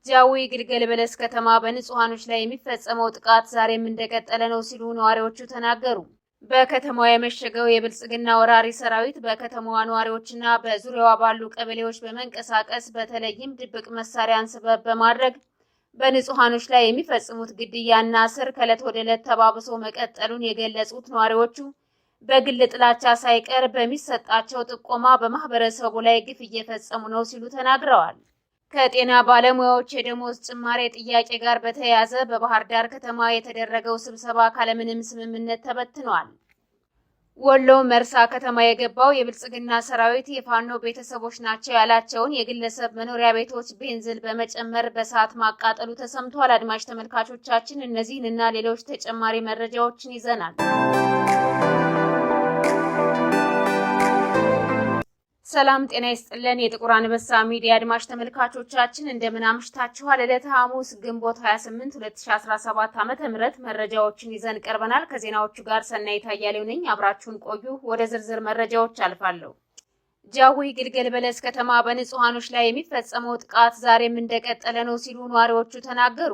ጃዊ ግልገል በለስ ከተማ በንጹሃኖች ላይ የሚፈጸመው ጥቃት ዛሬም እንደቀጠለ ነው ሲሉ ነዋሪዎቹ ተናገሩ። በከተማዋ የመሸገው የብልጽግና ወራሪ ሰራዊት በከተማዋ ነዋሪዎችና በዙሪያዋ ባሉ ቀበሌዎች በመንቀሳቀስ በተለይም ድብቅ መሳሪያን ሰበብ በማድረግ በንጹሃኖች ላይ የሚፈጽሙት ግድያና እስር ከዕለት ወደ ዕለት ተባብሶ መቀጠሉን የገለጹት ነዋሪዎቹ በግል ጥላቻ ሳይቀር በሚሰጣቸው ጥቆማ በማህበረሰቡ ላይ ግፍ እየፈጸሙ ነው ሲሉ ተናግረዋል። ከጤና ባለሙያዎች የደሞዝ ጭማሪ ጥያቄ ጋር በተያያዘ በባህር ዳር ከተማ የተደረገው ስብሰባ ካለምንም ስምምነት ተበትኗል። ወሎ መርሳ ከተማ የገባው የብልጽግና ሰራዊት የፋኖ ቤተሰቦች ናቸው ያላቸውን የግለሰብ መኖሪያ ቤቶች ቤንዚል በመጨመር በሰዓት ማቃጠሉ ተሰምቷል። አድማጭ ተመልካቾቻችን እነዚህንና ሌሎች ተጨማሪ መረጃዎችን ይዘናል። ሰላም ጤና ይስጥልን። የጥቁር አንበሳ ሚዲያ አድማጭ ተመልካቾቻችን እንደምን አምሽታችኋል? ዕለተ ሐሙስ ግንቦት 28 2017 ዓ.ም መረጃዎችን ይዘን ቀርበናል። ከዜናዎቹ ጋር ሰናይት አያሌው ነኝ። አብራችሁን ቆዩ። ወደ ዝርዝር መረጃዎች አልፋለሁ። ጃዊ ግልገል በለስ ከተማ በንጹሃኖች ላይ የሚፈጸመው ጥቃት ዛሬም እንደቀጠለ ነው ሲሉ ነዋሪዎቹ ተናገሩ።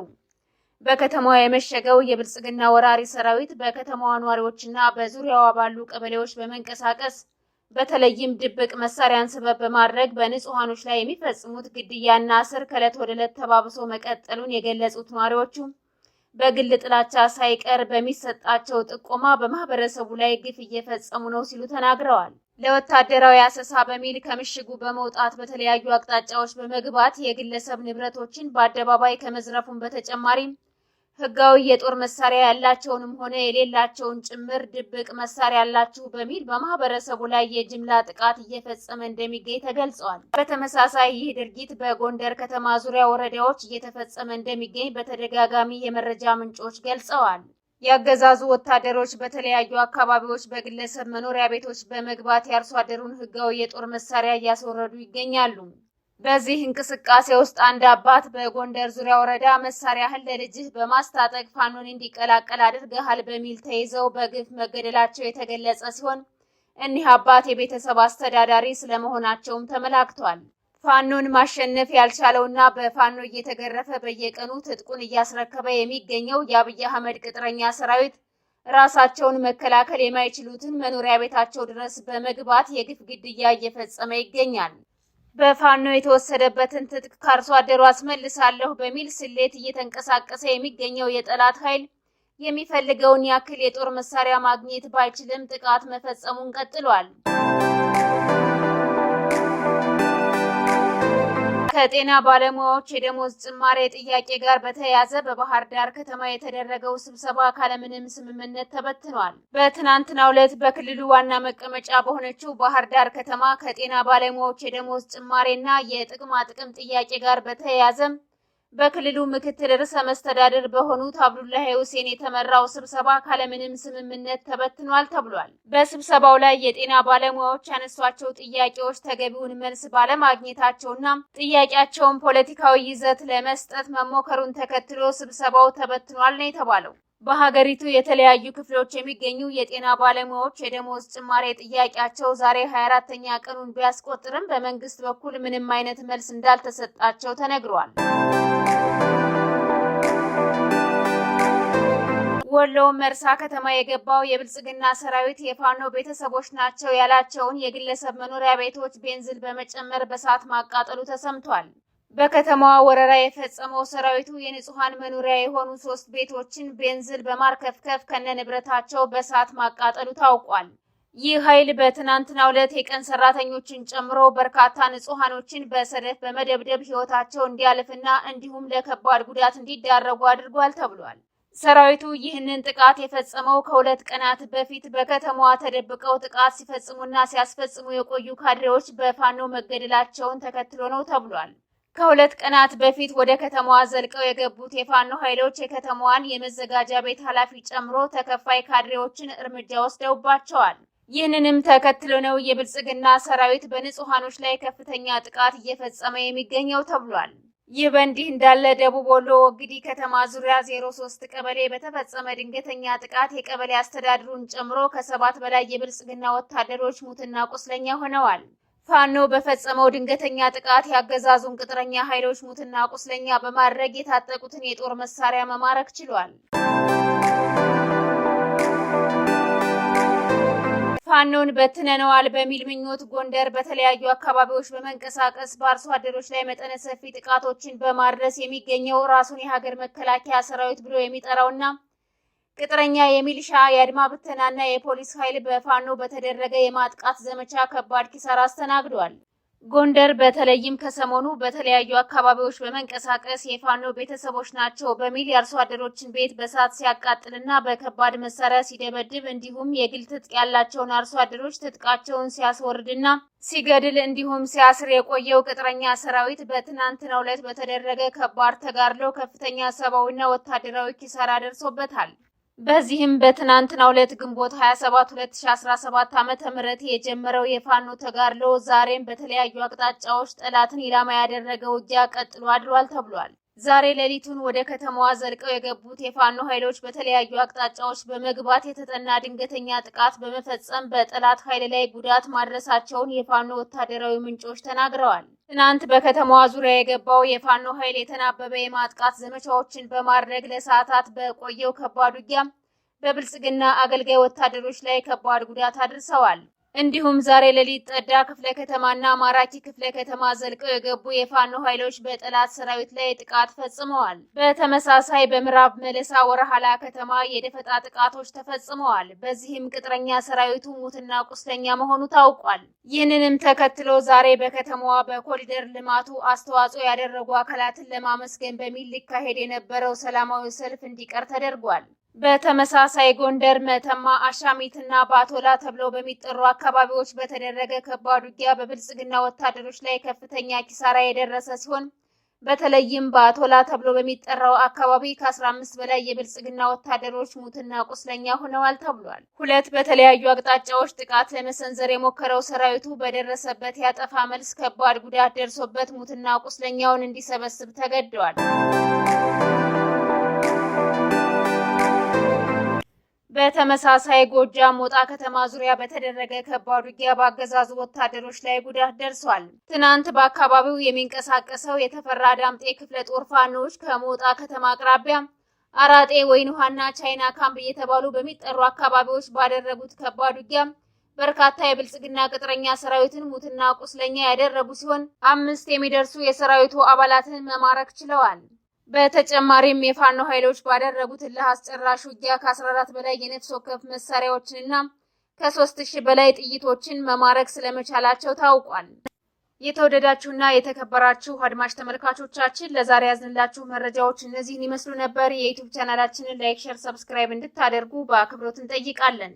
በከተማዋ የመሸገው የብልጽግና ወራሪ ሰራዊት በከተማዋ ነዋሪዎችና በዙሪያዋ ባሉ ቀበሌዎች በመንቀሳቀስ በተለይም ድብቅ መሳሪያን ሰበብ በማድረግ በንጹሃኖች ላይ የሚፈጽሙት ግድያና እስር ከዕለት ወደ ዕለት ተባብሶ መቀጠሉን የገለጹት ነዋሪዎቹ በግል ጥላቻ ሳይቀር በሚሰጣቸው ጥቆማ በማህበረሰቡ ላይ ግፍ እየፈጸሙ ነው ሲሉ ተናግረዋል። ለወታደራዊ አሰሳ በሚል ከምሽጉ በመውጣት በተለያዩ አቅጣጫዎች በመግባት የግለሰብ ንብረቶችን በአደባባይ ከመዝረፉን በተጨማሪ ህጋዊ የጦር መሳሪያ ያላቸውንም ሆነ የሌላቸውን ጭምር ድብቅ መሳሪያ ያላችሁ በሚል በማህበረሰቡ ላይ የጅምላ ጥቃት እየፈጸመ እንደሚገኝ ተገልጿል። በተመሳሳይ ይህ ድርጊት በጎንደር ከተማ ዙሪያ ወረዳዎች እየተፈጸመ እንደሚገኝ በተደጋጋሚ የመረጃ ምንጮች ገልጸዋል። ያገዛዙ ወታደሮች በተለያዩ አካባቢዎች በግለሰብ መኖሪያ ቤቶች በመግባት የአርሶ አደሩን ህጋዊ የጦር መሳሪያ እያስወረዱ ይገኛሉ። በዚህ እንቅስቃሴ ውስጥ አንድ አባት በጎንደር ዙሪያ ወረዳ መሳሪያህን ለልጅህ በማስታጠቅ ፋኖን እንዲቀላቀል አድርገሃል በሚል ተይዘው በግፍ መገደላቸው የተገለጸ ሲሆን እኒህ አባት የቤተሰብ አስተዳዳሪ ስለመሆናቸውም ተመላክቷል። ፋኖን ማሸነፍ ያልቻለውና በፋኖ እየተገረፈ በየቀኑ ትጥቁን እያስረከበ የሚገኘው የአብይ አህመድ ቅጥረኛ ሰራዊት ራሳቸውን መከላከል የማይችሉትን መኖሪያ ቤታቸው ድረስ በመግባት የግፍ ግድያ እየፈጸመ ይገኛል። በፋኖ የተወሰደበትን ትጥቅ ከአርሶ አደሩ አስመልሳለሁ በሚል ስሌት እየተንቀሳቀሰ የሚገኘው የጠላት ኃይል የሚፈልገውን ያክል የጦር መሳሪያ ማግኘት ባይችልም ጥቃት መፈጸሙን ቀጥሏል። ከጤና ባለሙያዎች የደሞዝ ጭማሪ ጥያቄ ጋር በተያያዘ በባህር ዳር ከተማ የተደረገው ስብሰባ ካለምንም ስምምነት ተበትኗል። በትናንትናው ዕለት በክልሉ ዋና መቀመጫ በሆነችው ባህር ዳር ከተማ ከጤና ባለሙያዎች የደሞዝ ጭማሪና የጥቅማ ጥቅም ጥያቄ ጋር በተያያዘ በክልሉ ምክትል ርዕሰ መስተዳድር በሆኑት አብዱላሂ ሁሴን የተመራው ስብሰባ ካለምንም ስምምነት ተበትኗል ተብሏል። በስብሰባው ላይ የጤና ባለሙያዎች ያነሷቸው ጥያቄዎች ተገቢውን መልስ ባለማግኘታቸውና ጥያቄያቸውን ፖለቲካዊ ይዘት ለመስጠት መሞከሩን ተከትሎ ስብሰባው ተበትኗል ነው የተባለው። በሀገሪቱ የተለያዩ ክፍሎች የሚገኙ የጤና ባለሙያዎች የደሞዝ ጭማሪ ጥያቄያቸው ዛሬ 24ኛ ቀኑን ቢያስቆጥርም በመንግስት በኩል ምንም አይነት መልስ እንዳልተሰጣቸው ተነግሯል። ወሎ መርሳ ከተማ የገባው የብልጽግና ሰራዊት የፋኖ ቤተሰቦች ናቸው ያላቸውን የግለሰብ መኖሪያ ቤቶች ቤንዚል በመጨመር በሰዓት ማቃጠሉ ተሰምቷል። በከተማዋ ወረራ የፈጸመው ሰራዊቱ የንጹሃን መኖሪያ የሆኑ 3 ቤቶችን ቤንዚል በማርከፍከፍ ከነንብረታቸው በሰዓት ማቃጠሉ ታውቋል። ይህ ኃይል በትናንትናው ዕለት የቀን ሰራተኞችን ጨምሮ በርካታ ንጹሃኖችን በሰደፍ በመደብደብ ህይወታቸው እንዲያልፍና እንዲሁም ለከባድ ጉዳት እንዲዳረጉ አድርጓል ተብሏል። ሰራዊቱ ይህንን ጥቃት የፈጸመው ከ2 ቀናት በፊት በከተማዋ ተደብቀው ጥቃት ሲፈጽሙና ሲያስፈጽሙ የቆዩ ካድሬዎች በፋኖ መገደላቸውን ተከትሎ ነው ተብሏል። ከ2 ቀናት በፊት ወደ ከተማዋ ዘልቀው የገቡት የፋኖ ኃይሎች የከተማዋን የመዘጋጃ ቤት ኃላፊ ጨምሮ ተከፋይ ካድሬዎችን እርምጃ ወስደውባቸዋል። ይህንንም ተከትሎ ነው የብልጽግና ሰራዊት በንጹሃኖች ላይ ከፍተኛ ጥቃት እየፈጸመ የሚገኘው ተብሏል። ይህ በእንዲህ እንዳለ ደቡብ ወሎ ወግዲ ከተማ ዙሪያ 03 ቀበሌ በተፈጸመ ድንገተኛ ጥቃት የቀበሌ አስተዳደሩን ጨምሮ ከ7 በላይ የብልጽግና ወታደሮች ሙትና ቁስለኛ ሆነዋል። ፋኖ በፈጸመው ድንገተኛ ጥቃት ያገዛዙን ቅጥረኛ ኃይሎች ሙትና ቁስለኛ በማድረግ የታጠቁትን የጦር መሳሪያ መማረክ ችሏል። ፋኖን በትነነዋል በሚል ምኞት ጎንደር በተለያዩ አካባቢዎች በመንቀሳቀስ በአርሶ አደሮች ላይ መጠነ ሰፊ ጥቃቶችን በማድረስ የሚገኘው ራሱን የሀገር መከላከያ ሰራዊት ብሎ የሚጠራውና ቅጥረኛ የሚሊሻ የአድማ ብተናና የፖሊስ ኃይል በፋኖ በተደረገ የማጥቃት ዘመቻ ከባድ ኪሳራ አስተናግዷል። ጎንደር በተለይም ከሰሞኑ በተለያዩ አካባቢዎች በመንቀሳቀስ የፋኖ ቤተሰቦች ናቸው በሚል የአርሶ አደሮችን ቤት በሳት ሲያቃጥልና በከባድ መሳሪያ ሲደበድብ እንዲሁም የግል ትጥቅ ያላቸውን አርሶ አደሮች ትጥቃቸውን ሲያስወርድና ሲገድል እንዲሁም ሲያስር የቆየው ቅጥረኛ ሰራዊት በትናንትናው ዕለት በተደረገ ከባድ ተጋድሎ ከፍተኛ ሰብአዊና ወታደራዊ ኪሳራ ደርሶበታል። በዚህም በትናንትናው ዕለት ግንቦት 27 2017 ዓ.ም የጀመረው የፋኖ ተጋድሎ ዛሬም በተለያዩ አቅጣጫዎች ጠላትን ኢላማ ያደረገ ውጊያ ቀጥሎ አድሯል ተብሏል። ዛሬ ሌሊቱን ወደ ከተማዋ ዘልቀው የገቡት የፋኖ ኃይሎች በተለያዩ አቅጣጫዎች በመግባት የተጠና ድንገተኛ ጥቃት በመፈጸም በጠላት ኃይል ላይ ጉዳት ማድረሳቸውን የፋኖ ወታደራዊ ምንጮች ተናግረዋል። ትናንት በከተማዋ ዙሪያ የገባው የፋኖ ኃይል የተናበበ የማጥቃት ዘመቻዎችን በማድረግ ለሰዓታት በቆየው ከባድ ውጊያ በብልጽግና አገልጋይ ወታደሮች ላይ ከባድ ጉዳት አድርሰዋል። እንዲሁም ዛሬ ሌሊት ጠዳ ክፍለ ከተማና ማራኪ ክፍለ ከተማ ዘልቀው የገቡ የፋኖ ኃይሎች በጠላት ሰራዊት ላይ ጥቃት ፈጽመዋል። በተመሳሳይ በምዕራብ መለሳ ወረሃላ ከተማ የደፈጣ ጥቃቶች ተፈጽመዋል። በዚህም ቅጥረኛ ሰራዊቱ ሙትና ቁስለኛ መሆኑ ታውቋል። ይህንንም ተከትሎ ዛሬ በከተማዋ በኮሪደር ልማቱ አስተዋጽኦ ያደረጉ አካላትን ለማመስገን በሚል ሊካሄድ የነበረው ሰላማዊ ሰልፍ እንዲቀር ተደርጓል። በተመሳሳይ ጎንደር መተማ፣ አሻሚትና ባቶላ ተብለው በሚጠሩ አካባቢዎች በተደረገ ከባድ ውጊያ በብልጽግና ወታደሮች ላይ ከፍተኛ ኪሳራ የደረሰ ሲሆን በተለይም ባቶላ ተብሎ በሚጠራው አካባቢ ከ15 በላይ የብልጽግና ወታደሮች ሙትና ቁስለኛ ሆነዋል ተብሏል። ሁለት በተለያዩ አቅጣጫዎች ጥቃት ለመሰንዘር የሞከረው ሰራዊቱ በደረሰበት ያጠፋ መልስ ከባድ ጉዳት ደርሶበት ሙትና ቁስለኛውን እንዲሰበስብ ተገደዋል። በተመሳሳይ ጎጃም ሞጣ ከተማ ዙሪያ በተደረገ ከባድ ውጊያ በአገዛዙ ወታደሮች ላይ ጉዳት ደርሷል። ትናንት በአካባቢው የሚንቀሳቀሰው የተፈራ ዳምጤ ክፍለ ጦር ፋኖች ከሞጣ ከተማ አቅራቢያ አራጤ፣ ወይን ውሃና ቻይና ካምፕ እየተባሉ በሚጠሩ አካባቢዎች ባደረጉት ከባድ ውጊያ በርካታ የብልጽግና ቅጥረኛ ሰራዊትን ሙትና ቁስለኛ ያደረጉ ሲሆን 5 የሚደርሱ የሰራዊቱ አባላትን መማረክ ችለዋል። በተጨማሪም የፋኖ ኃይሎች ባደረጉት እልህ አስጨራሽ ውጊያ ከ14 በላይ የነፍስ ወከፍ መሳሪያዎችንና ከ3000 በላይ ጥይቶችን መማረክ ስለመቻላቸው ታውቋል። የተወደዳችሁና የተከበራችሁ አድማጭ ተመልካቾቻችን ለዛሬ ያዝንላችሁ መረጃዎች እነዚህን ይመስሉ ነበር። የዩቲዩብ ቻናላችንን ላይክ፣ ሼር፣ ሰብስክራይብ እንድታደርጉ በአክብሮት እንጠይቃለን።